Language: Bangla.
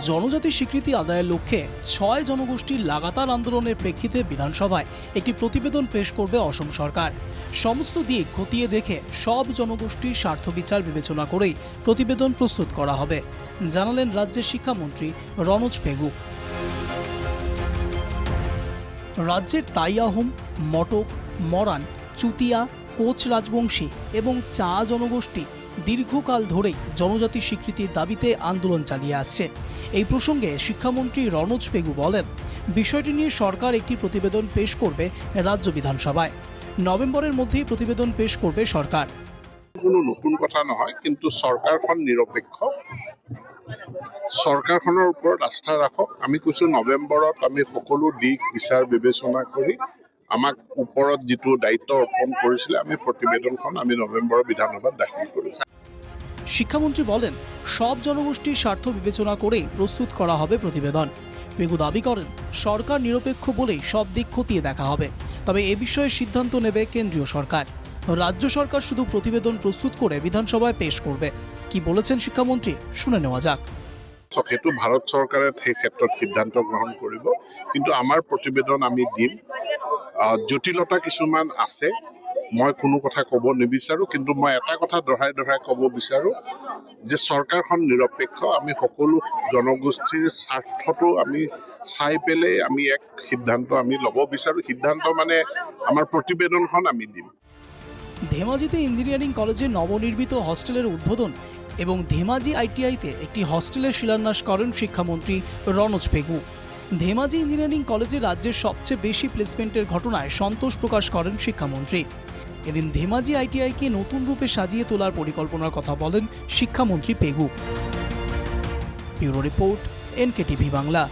জনজাতি স্বীকৃতি আদায়ের লক্ষ্যে 6 জনগোষ্ঠীর লাগাতার আন্দোলনের প্রেক্ষিতে বিধানসভায় একটি প্রতিবেদন পেশ করবে অসম সরকার। সমস্ত দিক খতিয়ে দেখে সব জনগোষ্ঠীর স্বার্থ বিচার বিবেচনা করেই প্রতিবেদন প্রস্তুত করা হবে, জানালেন রাজ্যের শিক্ষামন্ত্রী রনোজ পেগু। রাজ্যের তাই আহোম, মটক, মরান, চুতিয়া, কোচ রাজবংশী এবং চা জনগোষ্ঠী দীর্ঘকাল ধরেই জনজাতি স্বীকৃতির দাবিতে আন্দোলন চালিয়ে আসছে। এই প্রসঙ্গে শিক্ষামন্ত্রী রনোজ পেগু বলেন, বিষয়টি নিয়ে সরকার একটি প্রতিবেদন পেশ করবে রাজ্য বিধানসভায়। নভেম্বরের মধ্যেই প্রতিবেদন পেশ করবে সরকার। কোনো নতুন কথা নহয়, কিন্তু চৰকাৰখন নিৰপেক্ষ, চৰকাৰখনৰ ওপৰত আস্থা ৰাখক। আমি কৈছোঁ নৱেম্বৰত আমি সকলো দিশ বিচাৰ বিবেচনা কৰি আমাক ওপৰত যিটো দায়িত্ব অৰ্পণ কৰিছিলে আমি প্ৰতিবেদনখন আমি নৱেম্বৰৰ বিধানসভাত দাখিল কৰিছোঁ। শিক্ষামন্ত্রী বলেন, সব জনগোষ্ঠীর স্বার্থ বিবেচনা করেই প্রস্তুত করা হবে প্রতিবেদন। পেগু দাবি করেন, সরকার নিরপেক্ষ বলেই সব দিক খতিয়ে দেখা হবে, তবে এ বিষয়ে সিদ্ধান্ত নেবে কেন্দ্রীয় সরকার। রাজ্য সরকার শুধু প্রতিবেদন প্রস্তুত করে বিধানসভায় পেশ করবে। কি বলেছেন শিক্ষামন্ত্রী, শুনে নেওয়া যাক। সেইটো ভাৰত চৰকাৰে সেই ক্ষেত্ৰত সিদ্ধান্ত গ্ৰহণ কৰিব, কিন্তু আমাৰ প্ৰতিবেদন আমি দিম। জটিলতা কিছুমান আছে, মই কোনো কথা ক'ব নিবিচাৰোঁ, কিন্তু মই এটা কথা দঢ়াই দঢ়াই ক'ব বিচাৰোঁ যে চৰকাৰখন নিৰপেক্ষ। আমি সকলো জনগোষ্ঠীৰ স্বাৰ্থটো আমি চাই পেলাই আমি এক সিদ্ধান্ত আমি ল'ব বিচাৰোঁ। সিদ্ধান্ত মানে আমাৰ প্ৰতিবেদনখন আমি দিম। ধেমাজিতে ইঞ্জিনিয়ারিং কলেজে নবনির্মিত হস্টেলের উদ্বোধন এবং ধেমাজি আইটিআইতে একটি হস্টেলের শিলান্যাস করেন শিক্ষামন্ত্রী রনোজ পেগু। ধেমাজি ইঞ্জিনিয়ারিং কলেজে রাজ্যের সবচেয়ে বেশি প্লেসমেন্টের ঘটনায় সন্তোষ প্রকাশ করেন শিক্ষামন্ত্রী। এদিন ধেমাজি আইটিআইকে নতুন রূপে সাজিয়ে তোলার পরিকল্পনার কথা বলেন শিক্ষামন্ত্রী Pegu. Bureau report, NKTV Bangla.